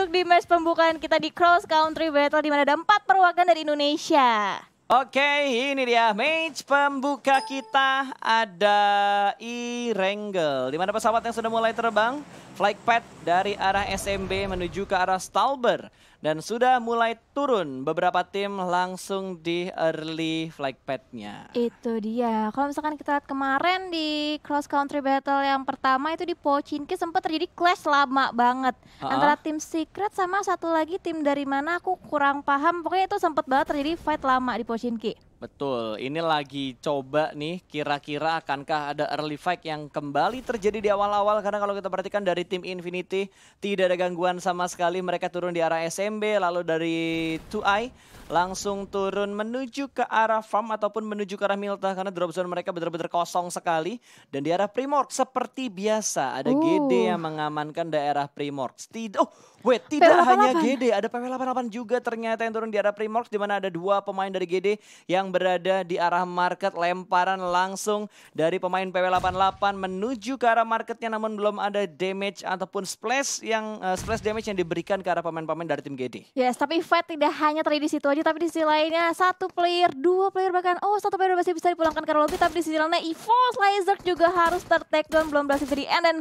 masuk di match pembukaan kita di Cross Country Battle di mana ada 4 perwakilan dari Indonesia. Oke, ini dia match pembuka kita, ada E-Wrangle, di mana pesawat yang sudah mulai terbang, flight path dari arah SMB menuju ke arah Stalber. Dan sudah mulai turun beberapa tim langsung di early flight path-nya. Itu dia, kalau misalkan kita lihat kemarin di Cross Country Battle yang pertama itu di Pochinki sempat terjadi clash lama banget. Antara tim Secret sama satu lagi tim dari mana aku kurang paham, pokoknya itu sempat banget terjadi fight lama di Pochinki. Betul, ini lagi coba nih kira-kira akankah ada early fight yang kembali terjadi di awal-awal. Karena kalau kita perhatikan dari tim Infinity tidak ada gangguan sama sekali. Mereka turun di arah SMB, lalu dari 2i langsung turun menuju ke arah farm ataupun menuju ke arah Milta. Karena drop zone mereka benar-benar kosong sekali. Dan di arah Primorsk seperti biasa ada GD yang mengamankan daerah Primorsk. Tidak hanya GD, ada PW88 juga ternyata yang turun di arah Primorsk, di mana ada 2 pemain dari GD yang berada di arah market. Lemparan langsung dari pemain PW88 menuju ke arah marketnya, namun belum ada damage ataupun splash damage yang diberikan ke arah pemain-pemain dari tim GD. Yes, tapi fight tidak hanya terjadi di situ aja, tapi di sisi lainnya 1 player, 2 player bahkan 1 player masih bisa dipulangkan ke arah lobby, tapi di sisi lainnya EVOS Lizard juga harus ter-take down, belum berhasil di end. Dan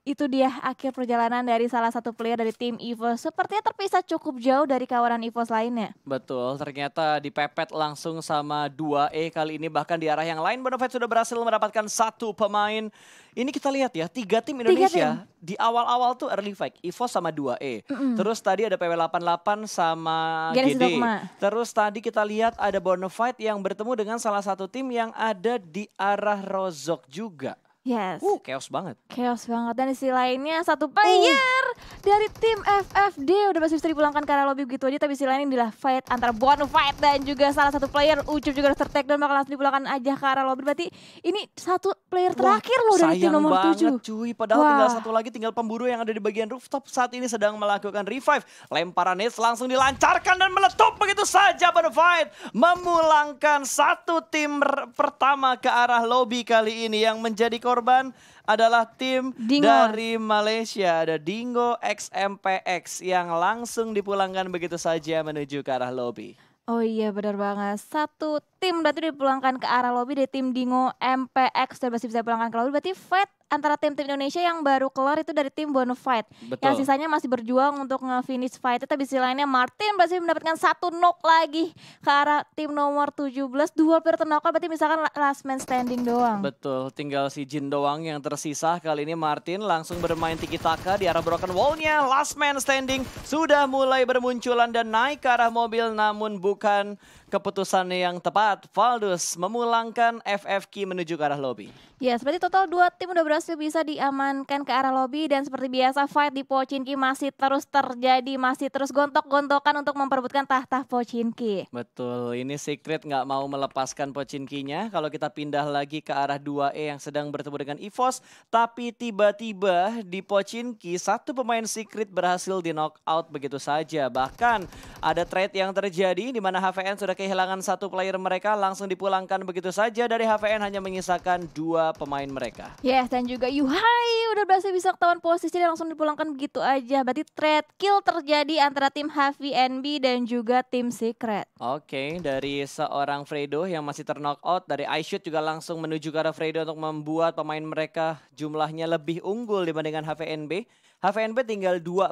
itu dia akhir perjalanan dari salah satu player dari tim EVOS. Sepertinya terpisah cukup jauh dari kawanan EVOS lainnya. Betul, ternyata dipepet langsung sama 2E kali ini. Bahkan di arah yang lain Bonafide sudah berhasil mendapatkan 1 pemain. Ini kita lihat ya, 3 tim Indonesia di awal-awal tuh early fight, EVOS sama 2E. Terus tadi ada PW88 sama GD. Terus tadi kita lihat ada Bonafide yang bertemu dengan salah satu tim yang ada di arah Rozok juga. Yes. Chaos banget. Chaos banget. Dan di sisi lainnya 1 player dari tim FFD udah masih bisa dipulangkan ke arah lobby begitu aja. Tapi di sisi lainnya inilah fight antara Bonafide dan juga salah satu player Ucup juga harus ter-take down, bakal langsung dipulangkan aja ke arah lobby. Berarti ini 1 player terakhir loh dari tim nomor 7. Sayang banget cuy, padahal tinggal 1 lagi, tinggal pemburu yang ada di bagian rooftop saat ini sedang melakukan revive. Lemparan nades langsung dilancarkan dan meletup begitu saja. Bonafide memulangkan 1 tim pertama ke arah lobby kali ini. Yang menjadi korban adalah tim Dingo dari Malaysia, ada Dingo XMPX yang langsung dipulangkan begitu saja menuju ke arah lobby. Oh iya benar banget, 1 tim berarti dipulangkan ke arah lobby dari tim Dingo MPX dan masih bisa dipulangkan ke lobby. Berarti fight antara tim-tim Indonesia yang baru keluar itu dari tim Bonafide. Yang sisanya masih berjuang untuk nge-finish fight. Tapi sisi lainnya Martin berhasil mendapatkan 1 knock lagi ke arah tim nomor 17. 2 player terknock, berarti misalkan last man standing doang. Betul, tinggal si Jin doang yang tersisa. Kali ini Martin langsung bermain tiki-taka di arah broken wall-nya. Last man standing sudah mulai bermunculan dan naik ke arah mobil, namun bukan keputusan yang tepat. Valdus memulangkan FFK menuju ke arah lobby. Ya, seperti total 2 tim udah berhasil bisa diamankan ke arah lobby. Dan seperti biasa fight di Pochinki masih terus terjadi, masih terus gontok-gontokan untuk memperebutkan tahta Pochinki. Betul, ini Secret nggak mau melepaskan Pochinkinya. Kalau kita pindah lagi ke arah 2E yang sedang bertemu dengan EVOS. Tapi tiba-tiba di Pochinki 1 pemain Secret berhasil di knockout begitu saja. Bahkan ada trade yang terjadi di mana HVN sudah kehilangan 1 player mereka, langsung dipulangkan begitu saja. Dari HVN hanya menyisakan 2 pemain mereka. Yes, dan juga Yuhai udah berhasil bisa ketahuan posisi dan langsung dipulangkan begitu aja. Berarti trade kill terjadi antara tim HVNB dan juga tim Secret. Oke, dari seorang Fredo yang masih terknockout, dari iShoot juga langsung menuju ke arah Fredo untuk membuat pemain mereka jumlahnya lebih unggul dibandingkan HVNB. HVNB tinggal 2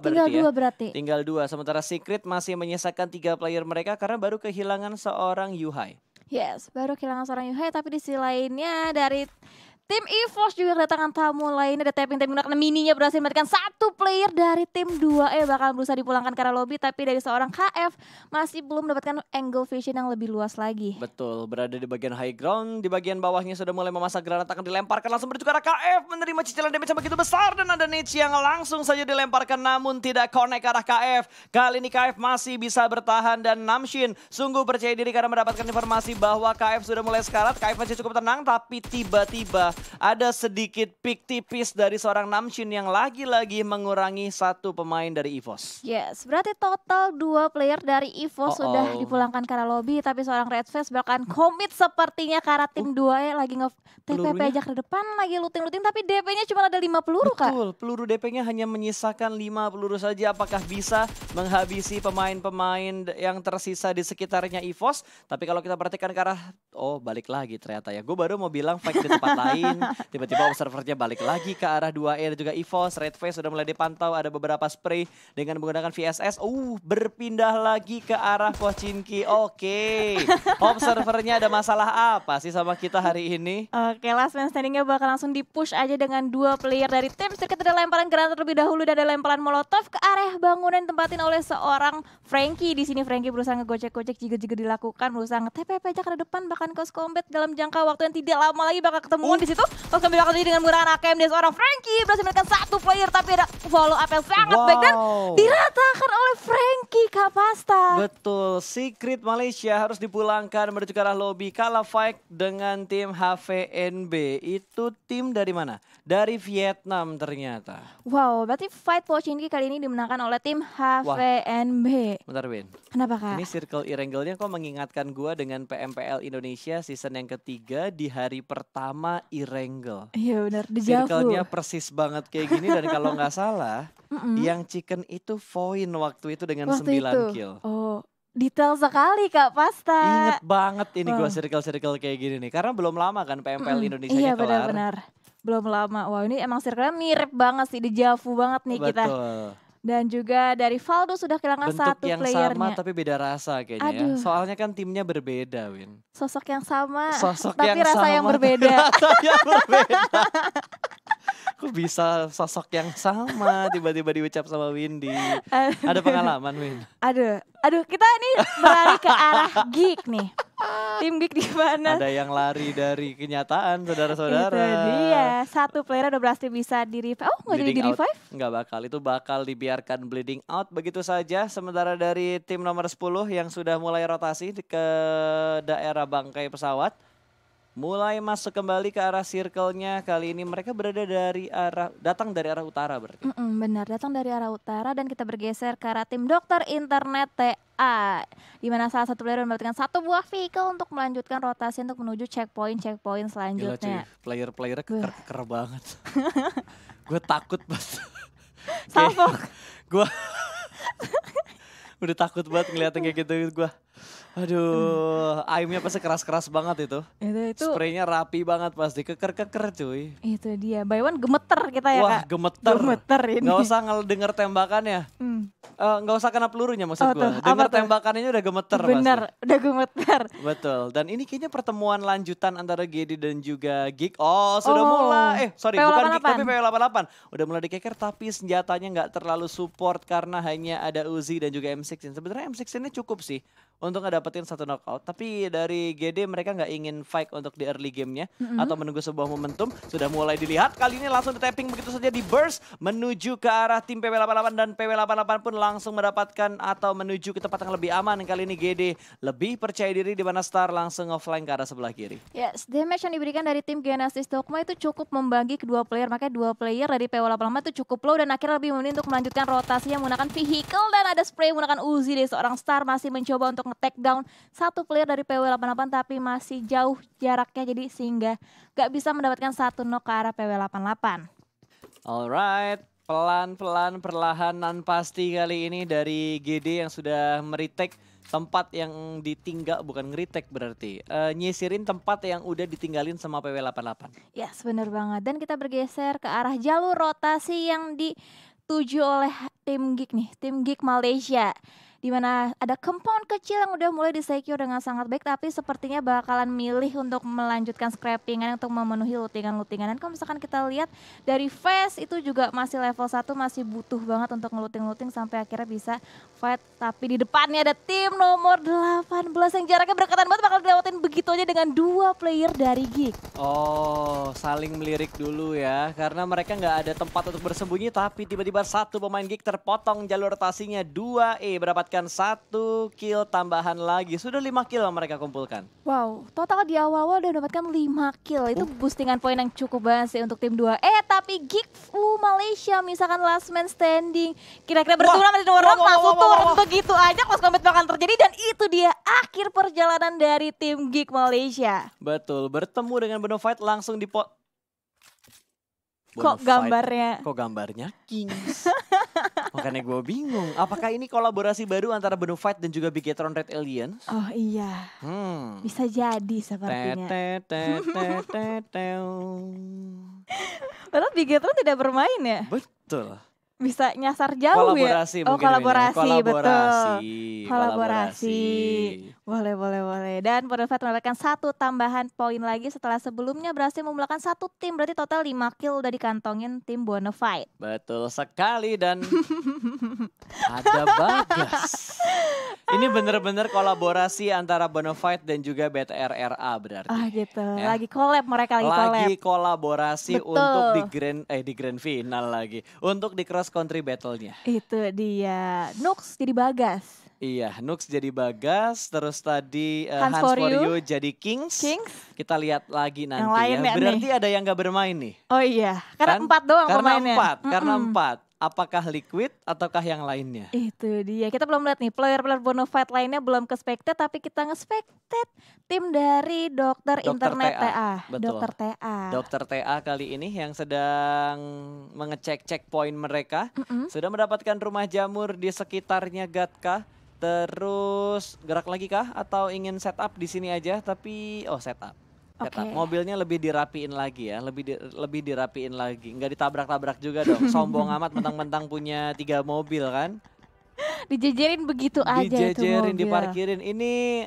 berarti. Tinggal 2, sementara Secret masih menyisakan 3 player mereka karena baru kehilangan seorang Yuhai. Yes, baru kehilangan seorang Yuhai, tapi di sisi lainnya dari tim EVOS juga kedatangan tamu lainnya. Ada tapping menggunakan mininya berhasil mendapatkan 1 player dari tim 2E bakal berusaha dipulangkan ke arah lobby. Tapi dari seorang KF masih belum mendapatkan angle vision yang lebih luas lagi. Betul, berada di bagian high ground. Di bagian bawahnya sudah mulai memasak granat, akan dilemparkan langsung menuju ke arah KF. Menerima cicilan damage yang begitu besar dan ada niche yang langsung saja dilemparkan namun tidak connect ke arah KF. Kali ini KF masih bisa bertahan dan Namshin sungguh percaya diri karena mendapatkan informasi bahwa KF sudah mulai sekarat. KF masih cukup tenang tapi tiba-tiba Ada sedikit pick tipis dari seorang Namshin yang lagi-lagi mengurangi satu pemain dari EVOS. Yes, berarti total 2 player dari EVOS sudah dipulangkan ke arah lobby, tapi seorang Redface bahkan komit sepertinya ke arah tim 2 lagi nge-TPP aja ke depan, lagi looting-looting, tapi DP-nya cuma ada 5 peluru, Kak. Betul, peluru DP-nya hanya menyisakan 5 peluru saja. Apakah bisa menghabisi pemain-pemain yang tersisa di sekitarnya EVOS? Tapi kalau kita perhatikan ke arah, balik lagi ternyata ya. Gue baru mau bilang fight di tempat lain, tiba-tiba observernya balik lagi ke arah 2E dan juga EVOS. Redface sudah mulai dipantau, ada beberapa spray dengan menggunakan VSS. Berpindah lagi ke arah Pochinki. Oke, observernya ada masalah apa sih sama kita hari ini? Oke, last man standingnya bakal langsung di-push aja dengan 2 player dari tim. Sedikit ada lemparan granat terlebih dahulu dan ada lemparan molotov ke area bangunan ditempatin oleh seorang Frankie. Di sini Frankie berusaha ngegocek-gocek jika dilakukan, berusaha nge-TPP aja ke depan, bahkan Close Combat dalam jangka waktu yang tidak lama lagi bakal ketemuan di situ. Close Combat bakal dengan menggunakan AKM dari seorang Frankie, berhasil menekan 1 player, tapi ada follow up yang sangat baik dan diratakan oleh Frankie, Kak Pasta. Betul, Secret Malaysia harus dipulangkan menuju ke arah lobby. Kalah fight dengan tim HVNB. Itu tim dari mana? Dari Vietnam ternyata. Wow, berarti fight Pochinki kali ini dimenangkan oleh tim HVNB. Bentar, Win. Kenapa, Kak? Ini circle e-wrangle-nya kok mengingatkan gua dengan PMPL Indonesia season yang ketiga di hari pertama e-wrangle. Iya benar, dejavu. Circle-nya persis banget kayak gini dan kalau nggak salah, yang chicken itu Voin waktu itu dengan 9 kill. Oh, detail sekali Kak Pasta. Ingat banget ini gua circle-circle kayak gini nih, karena belum lama kan PMPL Indonesia iya, kelar. Benar-benar. Belum lama. Wah, ini emang circle-nya mirip banget sih, dejavu banget nih kita. Dan juga dari Valdo sudah kehilangan satu playernya. Bentuk yang sama tapi beda rasa kayaknya ya. Soalnya kan timnya berbeda, Win. Sosok yang sama, tapi yang rasa yang berbeda. Rasa yang berbeda. Kok bisa sosok yang sama tiba-tiba diucap sama Windy? Ada pengalaman, Win? Aduh, kita nih beralih ke arah geek nih. Tim geek di mana? Ada yang lari dari kenyataan, saudara-saudara. Itu dia, satu player udah berhasil bisa di-revive. Oh, nggak jadi di-revive? Nggak bakal, itu bakal dibiarkan bleeding out begitu saja. Sementara dari tim nomor 10 yang sudah mulai rotasi ke daerah bangkai pesawat. Mulai masuk kembali ke arah circle-nya. Kali ini mereka datang dari arah utara berarti. Benar, datang dari arah utara dan kita bergeser ke arah tim Dokter Internet TA. Di mana salah satu player mendapatkan 1 buah vehicle untuk melanjutkan rotasi untuk menuju checkpoint selanjutnya. Gila, player-playernya keker banget. Gue takut banget. Salfok. Gue udah takut banget ngeliatin kayak gitu gue. Aduh, aimnya pasti keras-keras banget itu. Spraynya rapi banget pasti, keker-keker cuy. Itu dia, by one gemeter kita ya Wah, Kak. Gemeter ini. Gak usah denger tembakannya. Gak usah kena pelurunya maksud gue. Dengar tembakannya udah gemeter. Bener, pasti. udah gemeter. Betul, dan ini kayaknya pertemuan lanjutan antara GD dan juga Geek. Sudah mulai, bukan Geek tapi PW88. Udah mulai dikeker tapi senjatanya gak terlalu support karena hanya ada Uzi dan juga M16. Sebenarnya M16 ini cukup sih untuk ngedapetin 1 knockout. Tapi dari GD mereka nggak ingin fight untuk di early gamenya atau menunggu sebuah momentum. Sudah mulai dilihat, kali ini langsung di-tapping begitu saja di burst menuju ke arah tim PW88 dan PW88 pun langsung mendapatkan atau menuju ke tempat yang lebih aman. Kali ini GD lebih percaya diri di mana Star langsung offline ke arah sebelah kiri. Yes, damage yang diberikan dari tim Genesis Dogma itu cukup membagi kedua player. Makanya 2 player dari PW88 itu cukup low dan akhirnya lebih memilih untuk melanjutkan rotasinya menggunakan vehicle dan ada spray menggunakan Uzi dari seorang Star masih mencoba untuk nge-take down 1 player dari PW88 tapi masih jauh jaraknya jadi sehingga gak bisa mendapatkan 1 knock ke arah PW88. Alright, pelan-pelan perlahanan pasti kali ini dari GD yang sudah meretake tempat yang ditinggal, bukan ngeritek berarti, nyisirin tempat yang udah ditinggalin sama PW88. Yes, bener banget. Dan kita bergeser ke arah jalur rotasi yang dituju oleh tim Geek nih, tim Geek Malaysia. Di mana ada compound kecil yang udah mulai di-secure dengan sangat baik, tapi sepertinya bakalan milih untuk melanjutkan scrappingan untuk memenuhi lootingan-lootingan. Dan kalau misalkan kita lihat dari Face itu juga masih level 1, masih butuh banget untuk ngelooting-looting sampai akhirnya bisa fight. Tapi di depannya ada tim nomor 18 yang jaraknya berdekatan banget, bakal dilewatin begitu aja dengan 2 player dari Geek. Saling melirik dulu ya, karena mereka nggak ada tempat untuk bersembunyi, tapi tiba-tiba 1 pemain Geek terpotong jalur rotasinya. 2E berdapat mendapatkan 1 kill tambahan lagi. Sudah 5 kill yang mereka kumpulkan. Wow, total di awal-awal udah mendapatkan 5 kill. Itu boostingan poin yang cukup banget sih untuk tim 2. Tapi Geekflu Malaysia misalkan last man standing. Kira-kira bertemu sama tim orang langsung turun begitu aja close combat bakal terjadi. Dan itu dia akhir perjalanan dari tim Geek Malaysia. Betul, bertemu dengan Bonafide langsung di Kok gambarnya Kings. Makanya gue bingung, apakah ini kolaborasi baru antara Bonafide dan juga Bigetron Red Alien? Oh iya, bisa jadi sepertinya. Padahal Bigetron tidak bermain ya? Betul. Bisa nyasar jauh kolaborasi ya? Oh kolaborasi, betul. Kolaborasi. Boleh. Dan Bonafide mendapatkan 1 tambahan poin lagi setelah sebelumnya berhasil memulakan 1 tim. Berarti total 5 kill udah dikantongin tim Bonafide. Betul sekali dan ada Bagas. Ini bener-bener kolaborasi antara Bonafide dan juga BTRRA berarti. Gitu. Ya. Lagi collab mereka lagi kolaborasi. Betul. Untuk di grand final lagi. Untuk di cross country battle-nya. Itu dia. Nux jadi Bagas. Iya, Nux jadi Bagas, terus tadi Hans for you jadi Kings. Kita lihat lagi nanti ya. Berarti ada yang gak bermain nih. Oh iya, karena 4 doang pemainnya. Karena 4. Apakah Liquid ataukah yang lainnya? Itu dia. Kita belum lihat nih player-player Bonafide lainnya belum ke-spected, tapi kita nge-spected tim dari Dokter Internet TA. Dokter TA kali ini yang sedang mengecek checkpoint mereka. Sudah mendapatkan rumah jamur di sekitarnya Gatka. Terus gerak lagi kah atau ingin setup di sini aja? Tapi setup. Mobilnya lebih dirapiin lagi ya, lebih dirapiin lagi. Nggak ditabrak-tabrak juga dong. Sombong amat mentang-mentang punya 3 mobil kan. Dijejerin begitu aja itu mobil. Dijejerin, diparkirin. Ini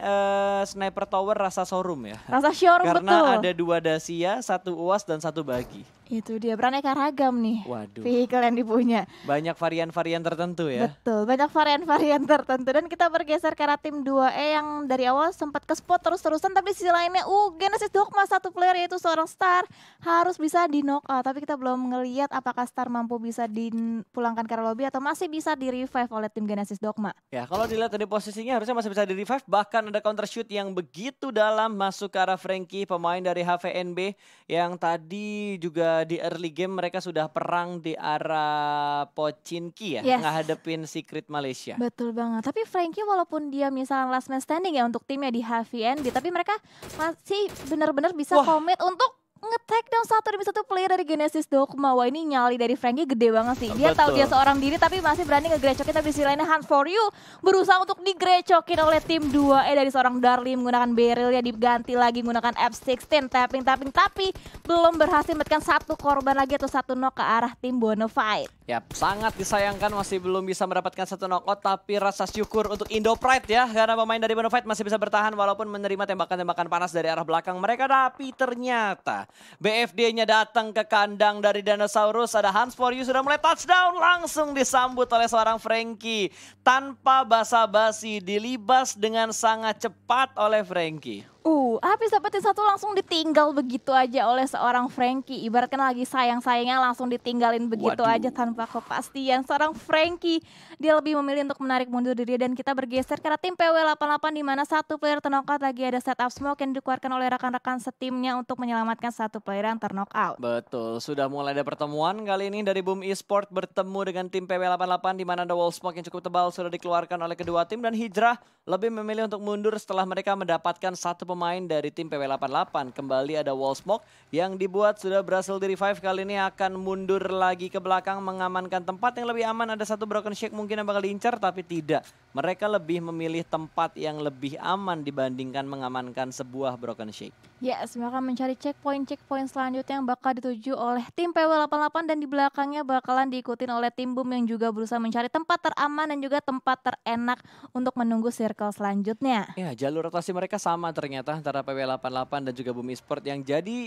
Sniper Tower rasa showroom ya. Rasa showroom Karena betul. Karena ada 2 Dacia, 1 UAS dan 1 bagi. Itu dia, beraneka ragam nih. Waduh. Vehicle yang dipunya. Banyak varian-varian tertentu ya. Betul, banyak varian-varian tertentu. Dan kita bergeser ke arah tim 2E yang dari awal sempat ke spot terus-terusan. Tapi sisi lainnya, Genesis Dogma 1 player yaitu seorang Star harus bisa di knock out. Tapi kita belum ngelihat apakah Star mampu bisa dipulangkan ke arah lobby atau masih bisa di revive oleh tim Genesis Dogma. Ya, kalau dilihat dari posisinya harusnya masih bisa di revive. Bahkan ada counter shoot yang begitu dalam masuk ke arah Frankie, pemain dari HVNB yang tadi juga di early game mereka sudah perang di arah Pochinki ya, ngadepin Secret Malaysia. Betul banget. Tapi Frankie walaupun dia misalnya last man standing ya untuk timnya di HVNB, tapi mereka masih benar-benar bisa komit untuk nge-take down 1 player dari Genesis Dogma. Wah, ini nyali dari Frankie gede banget sih. Dia tahu dia seorang diri tapi masih berani nge-grecokin. Tapi di sisi lainnya Hunt for You berusaha untuk digrecokin oleh tim 2E dari seorang Darlie menggunakan barrelnya, diganti lagi menggunakan F16 tapping tapi belum berhasil mendapatkan 1 korban lagi atau 1 knock ke arah tim Bonafide. Ya, sangat disayangkan masih belum bisa mendapatkan 1 knockout, tapi rasa syukur untuk Indo Pride ya, karena pemain dari Bonafide masih bisa bertahan walaupun menerima tembakan-tembakan panas dari arah belakang mereka. Tapi ternyata BFD-nya datang ke kandang dari Dinosaurus. Ada Hans for You sudah mulai touchdown, langsung disambut oleh seorang Frankie. Tanpa basa-basi, dilibas dengan sangat cepat oleh Frankie. Habis dapetin 1 langsung ditinggal begitu aja oleh seorang Frankie. Ibaratkan lagi sayang-sayangnya langsung ditinggalin begitu aja tanpa kepastian. Seorang Frankie, dia lebih memilih untuk menarik mundur diri. Dan kita bergeser karena tim PW88 di mana 1 player terknockout, lagi ada setup smoke yang dikeluarkan oleh rekan-rekan setimnya untuk menyelamatkan 1 player yang terknockout. Betul, sudah mulai ada pertemuan kali ini dari Boom Esport bertemu dengan tim PW88 di mana ada wall smoke yang cukup tebal sudah dikeluarkan oleh kedua tim, dan Hijrah lebih memilih untuk mundur setelah mereka mendapatkan 1 pemain dari tim PW88. Kembali ada wall smoke yang dibuat sudah berhasil di revive. Kali ini akan mundur lagi ke belakang mengamankan tempat yang lebih aman. Ada 1 broken shake mungkin yang bakal diincar, tapi tidak. Mereka lebih memilih tempat yang lebih aman dibandingkan mengamankan sebuah broken shake. Yes, mereka mencari checkpoint selanjutnya yang bakal dituju oleh tim PW88 dan di belakangnya bakalan diikutin oleh tim Boom yang juga berusaha mencari tempat teraman dan juga tempat terenak untuk menunggu circle selanjutnya. Ya, jalur rotasi mereka sama ternyata antara PW88 dan juga Boom Esport. Yang jadi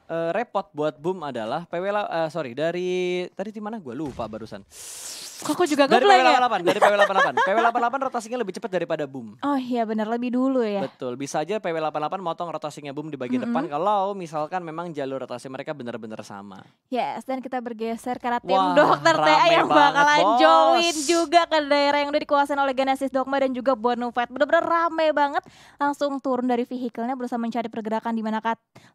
repot buat Boom adalah dari tadi tim mana gue lupa barusan. Kok aku juga Dari ngeblank ya? PW88, dari PW88. PW88 rotasinya lebih cepat daripada Boom. Oh iya benar, lebih dulu ya. Betul, bisa aja PW88 motong rotasinya Boom di bagian depan kalau misalkan memang jalur rotasi mereka benar-benar sama. Yes, dan kita bergeser karena tim Wah, Dokter TA rame yang banget, bakalan Bos. join juga ke daerah yang udah dikuasain oleh Genesis Dogma dan juga Bonafide. Bener-bener rame banget, langsung turun dari vehicle-nya berusaha mencari pergerakan di mana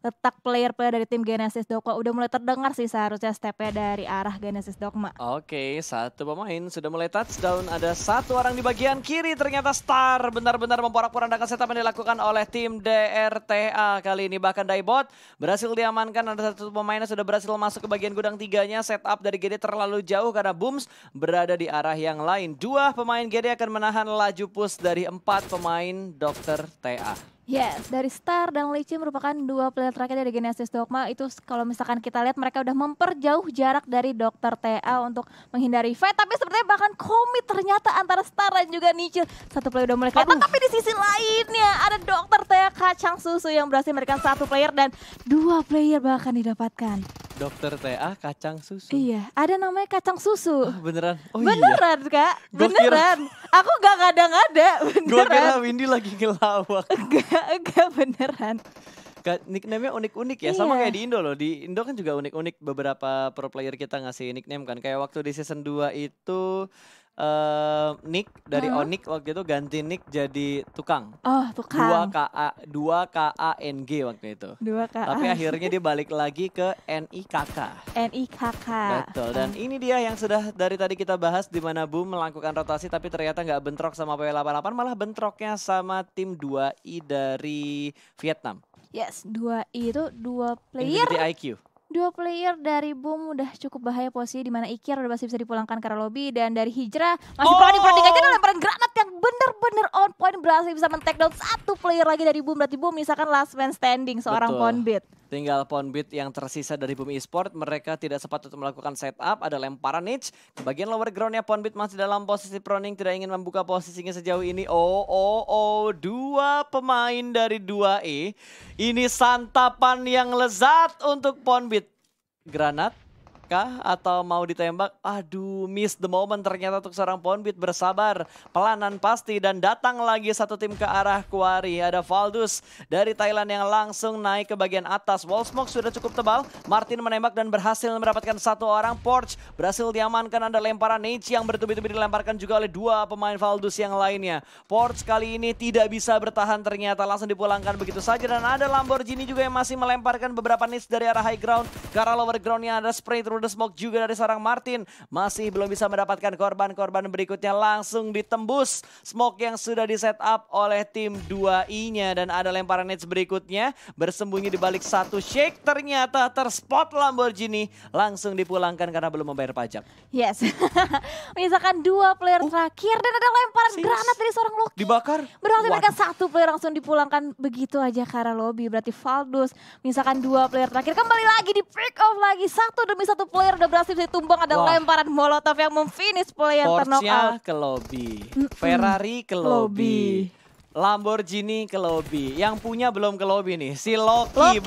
letak player-player dari tim Genesis Dogma. Udah mulai terdengar sih seharusnya stepnya dari arah Genesis Dogma. Oke, satu pemain sudah mulai touchdown. Ada satu orang di bagian kiri. Ternyata Star benar-benar memporak-porandakan setup yang dilakukan oleh tim DRTA kali ini. Bahkan Daibot berhasil diamankan. Ada satu pemain yang sudah berhasil masuk ke bagian gudang tiganya. Setup dari GD terlalu jauh karena Booms berada di arah yang lain. Dua pemain GD akan menahan laju push dari 4 pemain Dokter TA. Yes, dari Star dan Lichi merupakan dua player terakhir dari Genesis Dogma. Itu kalau misalkan kita lihat mereka udah memperjauh jarak dari Dokter TA untuk menghindari fight. Tapi sepertinya bahkan komit ternyata antara Star dan juga Nichil. Satu player udah mulai kelihatan, tapi di sisi lainnya ada Dokter TA Kacang Susu yang berhasil memberikan satu player dan 2 player bahkan didapatkan. Dokter TA Kacang Susu. Iya, ada namanya Kacang Susu. Beneran? Oh Beneran iya. Kak, Gua beneran. Aku gak ngada-ngada, Gue kira beneran. Windy lagi ngelawak. Enggak beneran. Nickname-nya unik-unik ya, Iya. sama kayak di Indo loh. Di Indo kan juga unik-unik, beberapa pro player kita ngasih nickname kan. Kayak waktu di season 2 itu Nick dari Onyx waktu itu ganti Nick jadi tukang. Oh, tukang. 2KANG waktu itu. 2K. Tapi akhirnya dia balik lagi ke NIKK. NIKK. Betul, dan ini dia yang sudah dari tadi kita bahas di mana Boom melakukan rotasi tapi ternyata nggak bentrok sama PW88, malah bentroknya sama tim 2i dari Vietnam. Yes, 2i itu 2 player. Infinity IQ. 2 player dari Boom udah cukup bahaya posisi di mana Ikir udah masih bisa dipulangkan ke arah lobby, dan dari Hijrah masih prodi aja ada lemparan granat yang bener-bener on point, berhasil bisa men-take down satu player lagi dari Boom. Berarti Boom misalkan last man standing seorang Betul. Ponbit. Tinggal Ponbit yang tersisa dari Boom Esport. Mereka tidak sempat untuk melakukan setup. Ada lemparan niche. Ke bagian lower groundnya Ponbit masih dalam posisi proning. Tidak ingin membuka posisinya sejauh ini. Dua pemain dari 2E. Ini santapan yang lezat untuk Ponbit. Granat kah atau mau ditembak? Aduh, miss the moment ternyata untuk seorang Ponbit. Bersabar, pelanan pasti, dan datang lagi satu tim ke arah Quarry. Ada Valdus dari Thailand yang langsung naik ke bagian atas. Wall smoke sudah cukup tebal. Martin menembak dan berhasil mendapatkan satu orang. Porch berhasil diamankan. Ada lemparan Nage yang bertubi-tubi dilemparkan juga oleh dua pemain Valdus yang lainnya. Porch kali ini tidak bisa bertahan ternyata, langsung dipulangkan begitu saja. Dan ada Lamborghini juga yang masih melemparkan beberapa nits dari arah high ground ke arah lower groundnya. Ada spray through the smoke juga dari seorang Martin. Masih belum bisa mendapatkan korban berikutnya, langsung ditembus smoke yang sudah di set up oleh tim 2i-nya. Dan ada lemparan nets berikutnya bersembunyi di balik satu shake. Ternyata terspot Lamborghini, langsung dipulangkan karena belum membayar pajak. Yes. Misalkan 2 player terakhir dan ada lemparan granat dari seorang Loki. Dibakar. Berhasil mereka satu player langsung dipulangkan begitu aja ke arah lobby. Berarti Valdus misalkan 2 player terakhir kembali lagi di pick off lagi. Satu demi satu player udah berhasil ditumbang. Ada lemparan molotov yang memfinish player terknock out. Porsche ke lobby, Ferrari ke lobby, Lamborghini ke lobby. Yang punya belum ke lobby nih. Si Loki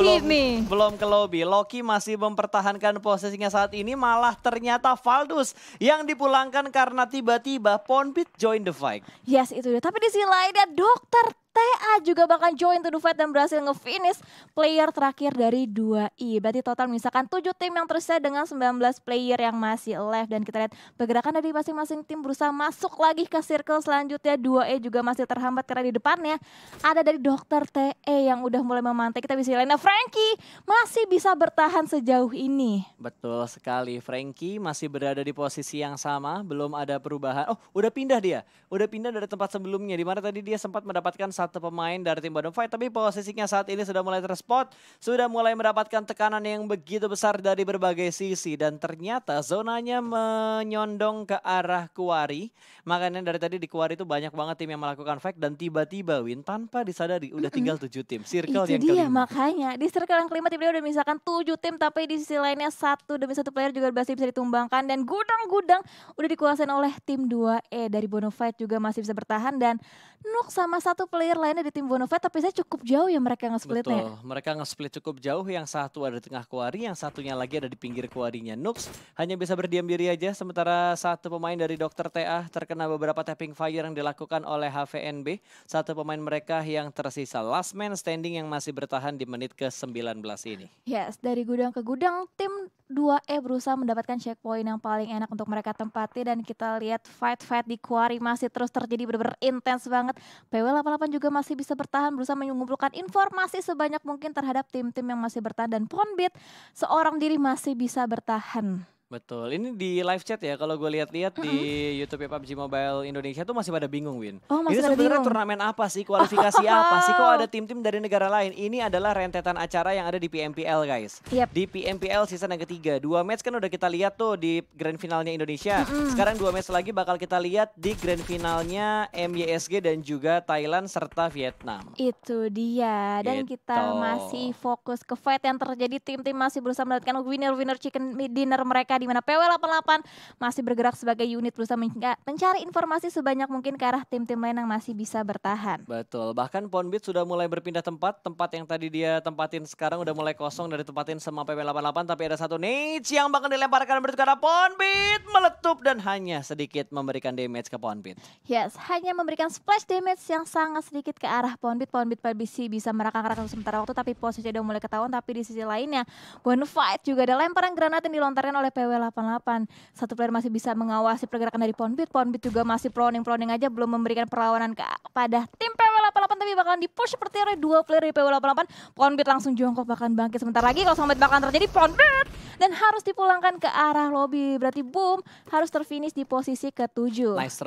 belum ke lobby. Loki masih mempertahankan posisinya saat ini. Malah ternyata Valdus yang dipulangkan karena tiba-tiba Ponbit join the fight. Yes, itu dia. Tapi di sisi lainnya Dokter TA juga bakal join to the fight dan berhasil nge-finish player terakhir dari 2i. Berarti total misalkan 7 tim yang tersisa dengan 19 player yang masih alive. Dan kita lihat pergerakan dari masing-masing tim berusaha masuk lagi ke circle selanjutnya. 2e juga masih terhambat karena di depannya ada dari Dokter TE yang udah mulai memantai. Kita bisa lihat Frankie masih bisa bertahan sejauh ini. Betul sekali, Frankie masih berada di posisi yang sama, belum ada perubahan. Oh, udah pindah dia. Udah pindah dari tempat sebelumnya, di mana tadi dia sempat mendapatkan satu pemain dari tim Bonafide, tapi posisinya saat ini sudah mulai terspot, sudah mulai mendapatkan tekanan yang begitu besar dari berbagai sisi, dan ternyata zonanya menyondong ke arah Quarry. Makanya dari tadi di Quarry itu banyak banget tim yang melakukan fight, dan tiba-tiba Win tanpa disadari udah tinggal 7 tim. Circle itu yang dia kelima. makanya di circle yang kelima timnya udah misalkan 7 tim, tapi di sisi lainnya satu demi satu player juga masih bisa ditumbangkan, dan gudang-gudang udah dikuasain oleh tim 2e dari Bonafide juga masih bisa bertahan, dan Nuk sama satu player player lainnya di tim Bonafide, tapi saya cukup jauh ya mereka nge-splitnya. Betul, mereka nge-split cukup jauh, yang satu ada di tengah kuari, yang satunya lagi ada di pinggir kuarinya. Nooks hanya bisa berdiam diri aja, sementara satu pemain dari Dr. TA terkena beberapa tapping fire yang dilakukan oleh HVNB. Satu pemain mereka yang tersisa, last man standing yang masih bertahan di menit ke-19 ini. Yes, dari gudang ke gudang, tim 2E berusaha mendapatkan checkpoint yang paling enak untuk mereka tempati, dan kita lihat fight di quarry masih terus terjadi, benar-benar intens banget. PW88 juga masih bisa bertahan, berusaha mengumpulkan informasi sebanyak mungkin terhadap tim-tim yang masih bertahan, dan Ponbit seorang diri masih bisa bertahan. Betul, ini di live chat ya, kalau gue lihat-lihat di YouTube PUBG Mobile Indonesia tuh masih pada bingung, Win. Oh, Ini masih pada sebenarnya bingung. turnamen apa sih, kualifikasi apa sih, kok ada tim-tim dari negara lain? Ini adalah rentetan acara yang ada di PMPL, guys. Yep. Di PMPL season yang ketiga, 2 match kan udah kita lihat tuh di grand finalnya Indonesia. Sekarang 2 match lagi bakal kita lihat di grand finalnya MYSG dan juga Thailand serta Vietnam. Itu dia, dan Gitu. kita masih fokus ke fight yang terjadi. Tim-tim masih berusaha mendapatkan winner chicken dinner mereka, di mana PW88 masih bergerak sebagai unit, berusaha mencari informasi sebanyak mungkin ke arah tim-tim lain yang masih bisa bertahan. Betul, bahkan Ponbit sudah mulai berpindah tempat yang tadi dia tempatin sekarang udah mulai kosong dari tempatin sama PW88, tapi ada satu nades yang bakal dilemparkan berarti karena Ponbit meletup dan hanya sedikit memberikan damage ke Ponbit. Yes, hanya memberikan splash damage yang sangat sedikit ke arah Ponbit. Ponbit bisa merakang-rakang sementara waktu, tapi posisi udah mulai ketahuan. Tapi di sisi lainnya, Bonafide juga ada lemparan granat yang dilontarkan oleh PW88. Satu player masih bisa mengawasi pergerakan dari Ponbit. Ponbit juga masih proning aja, belum memberikan perlawanan kepada tim PW88, tapi bakalan di-push seperti oleh dua player dari PW88. Ponbit langsung jongkok, bahkan bangkit sebentar lagi. Kalau sampai bakalan terjadi, Ponbit dan harus dipulangkan ke arah lobby. Berarti Boom harus terfinish di posisi ke-7. Nice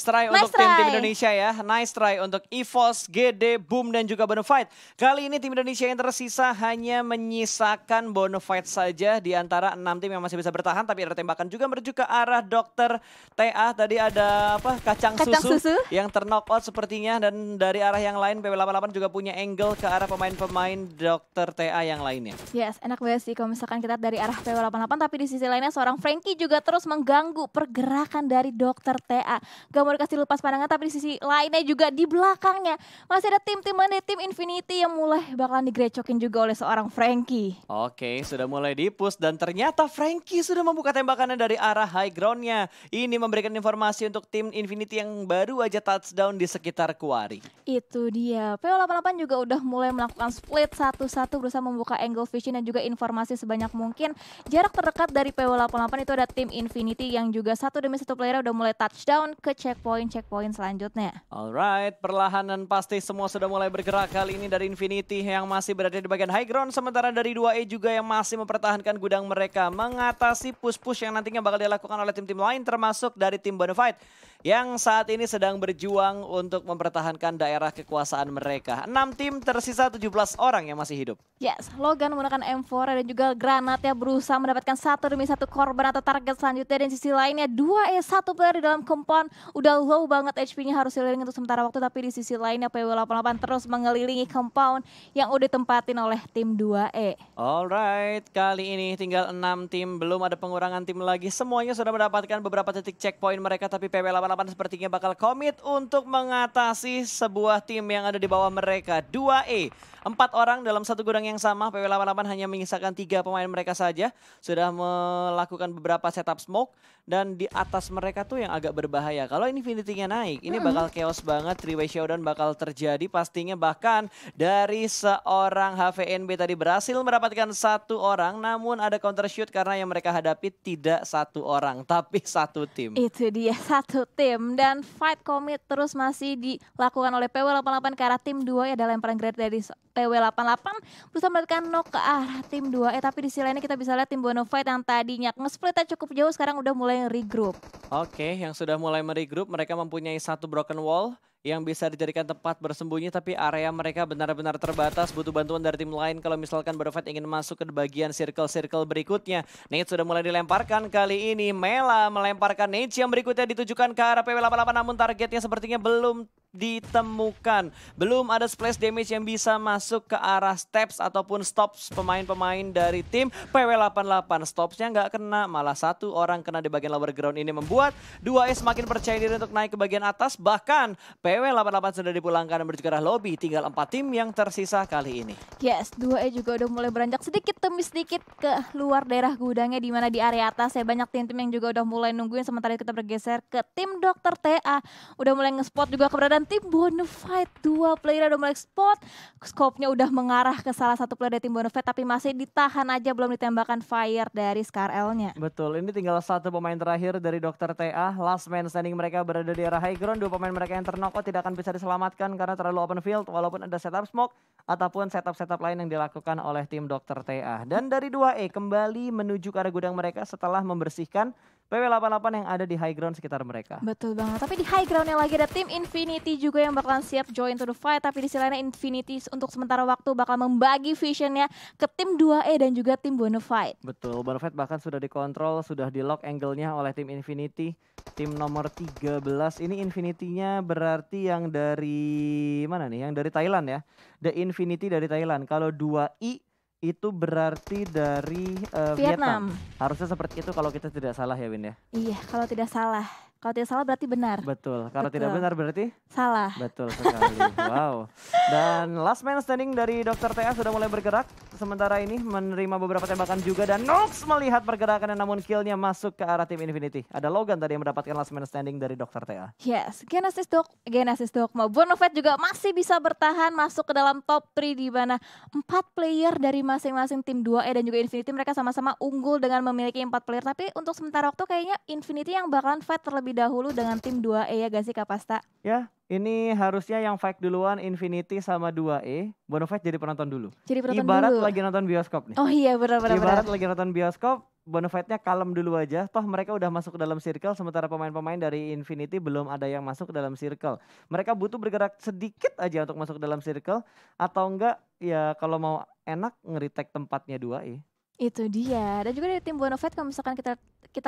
try untuk tim Indonesia ya. Nice try untuk EVOS, GD, Boom dan juga Bonafide. Kali ini tim Indonesia yang tersisa hanya menyisakan Bonafide saja di antara 6 tim yang masih bisa bertahan, tapi ada tembakan juga menuju ke arah Dr. TA. Tadi ada kacang susu yang terknock-out sepertinya, dan dari arah yang lain PW88 juga punya angle ke arah pemain-pemain Dr. TA yang lainnya. Yes, enak banget sih kalau misalkan kita dari arah PW88, tapi di sisi lainnya seorang Frankie juga terus mengganggu pergerakan dari Dr. TA. Gak mau dikasih lepas pandangan, tapi di sisi lainnya juga di belakangnya masih ada tim-tim lainnya, tim Infinity yang mulai bakalan digrecokin juga oleh seorang Frankie. Oke, sudah mulai di-push dan ternyata Frankie sudah membuka tembakannya dari arah high ground-nya. Ini memberikan informasi untuk tim Infinity yang baru aja touchdown di sekitar Kuari. Itu dia, PW88 juga udah mulai melakukan split satu-satu, berusaha membuka angle vision dan juga informasi sebanyak mungkin. Jarak terdekat dari PW88 itu ada tim Infinity yang juga satu demi satu player udah mulai touchdown ke checkpoint selanjutnya. Alright, perlahan dan pasti semua sudah mulai bergerak kali ini dari Infinity yang masih berada di bagian high ground, sementara dari 2E juga yang masih mempertahankan gudang mereka, mengatasi push-push yang nantinya bakal dilakukan oleh tim-tim lain termasuk dari tim Bonafide yang saat ini sedang berjuang untuk mempertahankan daerah kekuasaan mereka. 6 tim tersisa 17 orang yang masih hidup. Yes, Logan menggunakan M4 dan juga granatnya berusaha mendapatkan satu demi satu korban atau target selanjutnya. Dan sisi lainnya 2E, satu player di dalam compound, udah low banget HP-nya, harus healing untuk sementara waktu. Tapi di sisi lainnya PW88 terus mengelilingi compound yang udah ditempatin oleh tim 2E. Alright, kali ini tinggal 6 tim, belum ada pengurangan tim lagi. Semuanya sudah mendapatkan beberapa titik checkpoint mereka, tapi PW88 sepertinya bakal komit untuk mengatasi sebuah tim yang ada di bawah mereka. 2E, 4 orang dalam satu gudang yang sama. PW88 hanya menyisakan 3 pemain mereka saja. Sudah melakukan beberapa setup smoke. Dan di atas mereka tuh yang agak berbahaya. Kalau Infinity-nya naik, ini bakal chaos banget. 3-way showdown bakal terjadi pastinya. Bahkan dari seorang HVNB tadi berhasil mendapatkan 1 orang. Namun ada counter shoot karena yang mereka hadapi tidak 1 orang, tapi 1 tim. Itu dia, 1 tim. Dan fight commit terus masih dilakukan oleh PW88 ke arah tim 2. Ada lemparan granat dari PW88 berusaha mendapatkan knock ke arah tim 2. Tapi di sisi lainnya kita bisa lihat tim Bonafide yang tadinya nge-splitnya cukup jauh, sekarang udah mulai regroup. Oke, yang sudah mulai meregroup, mereka mempunyai 1 broken wall yang bisa dijadikan tempat bersembunyi, tapi area mereka benar-benar terbatas, butuh bantuan dari tim lain kalau misalkan Bonafide ingin masuk ke bagian circle-circle berikutnya. Nade sudah mulai dilemparkan kali ini, Mela melemparkan Nade yang berikutnya ditujukan ke arah PW88, namun targetnya sepertinya belum ditemukan. Belum ada splash damage yang bisa masuk ke arah steps ataupun stops pemain-pemain dari tim PW88. Stopsnya nggak kena, malah satu orang kena di bagian lower ground. Ini membuat 2E semakin percaya diri untuk naik ke bagian atas. Bahkan PW88 sudah dipulangkan menuju ke arah lobby. Tinggal 4 tim yang tersisa kali ini. Yes, 2E juga udah mulai beranjak sedikit demi sedikit ke luar daerah gudangnya, di mana di area atas ya banyak tim-tim yang juga udah mulai nungguin. Sementara kita bergeser ke tim Dr. TA, udah mulai nge-spot juga keberadaan tim Bonafide. 2 player udah mulai spot, scope-nya udah mengarah ke salah satu player dari tim Bonafide, tapi masih ditahan aja, belum ditembakkan fire dari Skarl-nya. Betul, ini tinggal satu pemain terakhir dari Dr. TA. Last man standing mereka berada di arah high ground. 2 pemain mereka yang terknockout tidak akan bisa diselamatkan karena terlalu open field, walaupun ada setup smoke ataupun setup lain yang dilakukan oleh tim Dr. TA. Dan dari 2E kembali menuju ke arah gudang mereka setelah membersihkan PW88 yang ada di high ground sekitar mereka. Betul banget, tapi di high groundnya lagi ada tim Infinity juga yang bakalan siap join to the fight. Tapi di sisi lainnya Infinity untuk sementara waktu bakal membagi visionnya ke tim 2E dan juga tim Bonafide. Betul, Bonafide bahkan sudah dikontrol, sudah di lock angle-nya oleh tim Infinity. Tim nomor 13, ini Infinity-nya berarti yang dari mana nih? Yang dari Thailand ya. The Infinity dari Thailand. Kalau 2I itu berarti dari Vietnam. Harusnya seperti itu kalau kita tidak salah ya, Win ya. Iya, kalau tidak salah. Kalau tidak salah berarti benar. Betul, kalau tidak benar berarti? Salah. Betul sekali, wow. Dan last man standing dari Dr. TA sudah mulai bergerak. Sementara ini menerima beberapa tembakan juga. Dan Nox melihat pergerakannya namun killnya masuk ke arah tim Infinity. Ada Logan tadi yang mendapatkan last man standing dari Dr. TA. Yes, Genesis Dogma. Bonafide juga masih bisa bertahan masuk ke dalam top 3, di mana 4 player dari masing-masing tim 2E dan juga Infinity mereka sama-sama unggul dengan memiliki 4 player. Tapi untuk sementara waktu kayaknya Infinity yang bakalan fight terlebih dahulu dengan tim 2E ya gak sih Kak Pasta? Ya, ini harusnya yang fight duluan Infinity sama 2E. Bonafide jadi penonton dulu. Jadi penonton Ibarat dulu. lagi nonton bioskop nih. Oh iya benar-benar. Ibarat lagi nonton bioskop, Bonafide-nya kalem dulu aja. Toh mereka udah masuk ke dalam circle, sementara pemain-pemain dari Infinity belum ada yang masuk ke dalam circle. Mereka butuh bergerak sedikit aja untuk masuk ke dalam circle. Atau enggak ya kalau mau enak nge-retake tempatnya 2E. Itu dia. Dan juga dari tim Bonafide kalau misalkan kita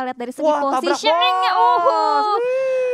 lihat dari segi positioningnya,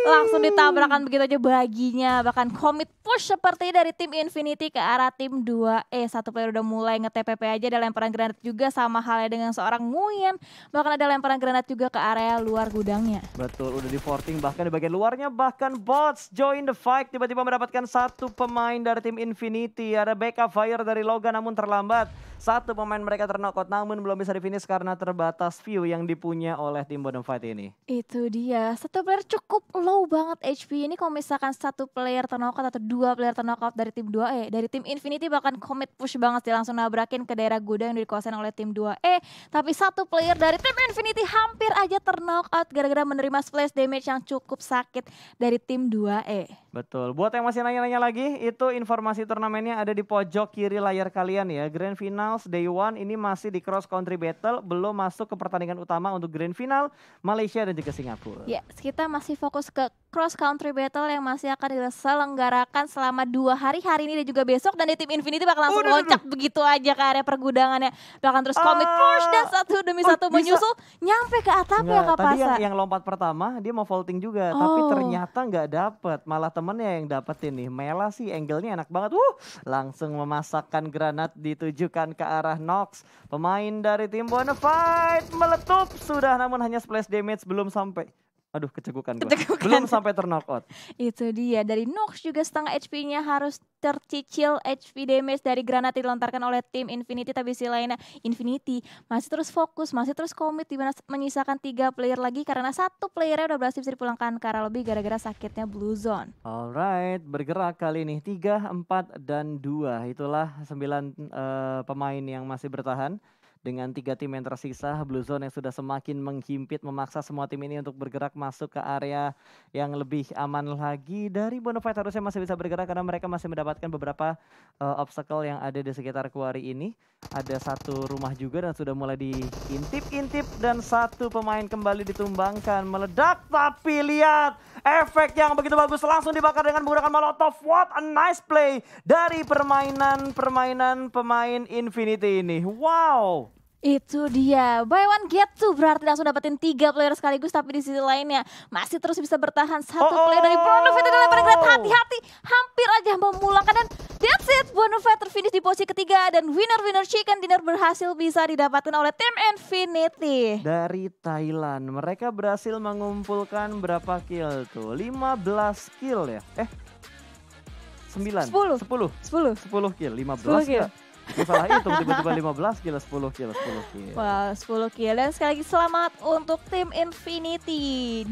langsung ditabrakan begitu aja baginya. Bahkan commit push seperti dari tim Infinity ke arah tim 2E. Satu player udah mulai nge-TPP aja, ada lemparan granat juga sama halnya dengan seorang Nguyen. Bahkan ada lemparan granat juga ke area luar gudangnya. Betul, udah di forting bahkan di bagian luarnya. Bahkan bots join the fight, tiba-tiba mendapatkan satu pemain dari tim Infinity. Ada backup fire dari Logan namun terlambat. Satu pemain mereka terknockout namun belum bisa di-finish karena terbatas view yang dipunya oleh tim Bonafide ini. Itu dia, satu player cukup low banget HP ini. Kalau misalkan satu player terknockout atau 2 player terknockout dari tim 2E, dari tim Infinity bahkan commit push banget sih, langsung nabrakin ke daerah gudang yang dikuasain oleh tim 2E. Tapi satu player dari tim Infinity hampir aja terknockout gara-gara menerima splash damage yang cukup sakit dari tim 2E. Betul, buat yang masih nanya-nanya lagi, itu informasi turnamennya ada di pojok kiri layar kalian ya. Grand Finals Day 1 ini masih di cross country battle, belum masuk ke pertandingan utama untuk Grand Final Malaysia dan juga Singapura. Ya, kita masih fokus ke cross country battle yang masih akan diselenggarakan selama 2 hari ini dan juga besok. Dan di tim Infinity bakal langsung loncat begitu aja ke area pergudangannya, bahkan terus commit push dan satu demi satu menyusul nyampe ke atap ya Kak Pasa. Tadi yang lompat pertama dia mau vaulting juga, tapi ternyata nggak dapet, malah temennya yang dapetin nih. Mela sih angle-nya enak banget, langsung memasakkan granat ditujukan ke arah Nox. Pemain dari tim Bonafide meletup sudah, namun hanya splash damage, belum sampai. Aduh, kecegukan gua. Belum sampai terknockout. Itu dia, dari Nox juga setengah HP-nya harus tercicil HP damage dari granat yang dilontarkan oleh tim Infinity. Tapi sisi lainnya Infinity masih terus fokus, masih terus komit, dimana menyisakan 3 player lagi karena satu playernya udah berhasil dipulangkan ke arah lobby gara-gara sakitnya Blue Zone. Alright, bergerak kali ini 3, 4, dan 2. Itulah 9 pemain yang masih bertahan. Dengan 3 tim yang tersisa, Blue Zone yang sudah semakin menghimpit, memaksa semua tim ini untuk bergerak masuk ke area yang lebih aman lagi. Dari Bonafide harusnya masih bisa bergerak karena mereka masih mendapatkan beberapa obstacle yang ada di sekitar quarry ini. Ada satu rumah juga dan sudah mulai diintip-intip, dan satu pemain kembali ditumbangkan, meledak. Tapi lihat efek yang begitu bagus, langsung dibakar dengan menggunakan molotov. What a nice play dari permainan pemain Infinity ini. Wow. Itu dia, buy one get two, berarti langsung dapetin 3 player sekaligus. Tapi di sisi lainnya masih terus bisa bertahan satu player dari Bonafide dengan lemparan granat. memulangkan dan that's it. Bonafide terfinish di posisi ketiga dan winner chicken dinner berhasil bisa didapatkan oleh tim Infinity. Dari Thailand, mereka berhasil mengumpulkan berapa kill tuh? 15 kill ya? 9? 10 kill, 15 kill. Gue salah hitung tiba-tiba 15 kill, 10 kill. Wah, 10 kill. Dan sekali lagi selamat untuk tim Infinity.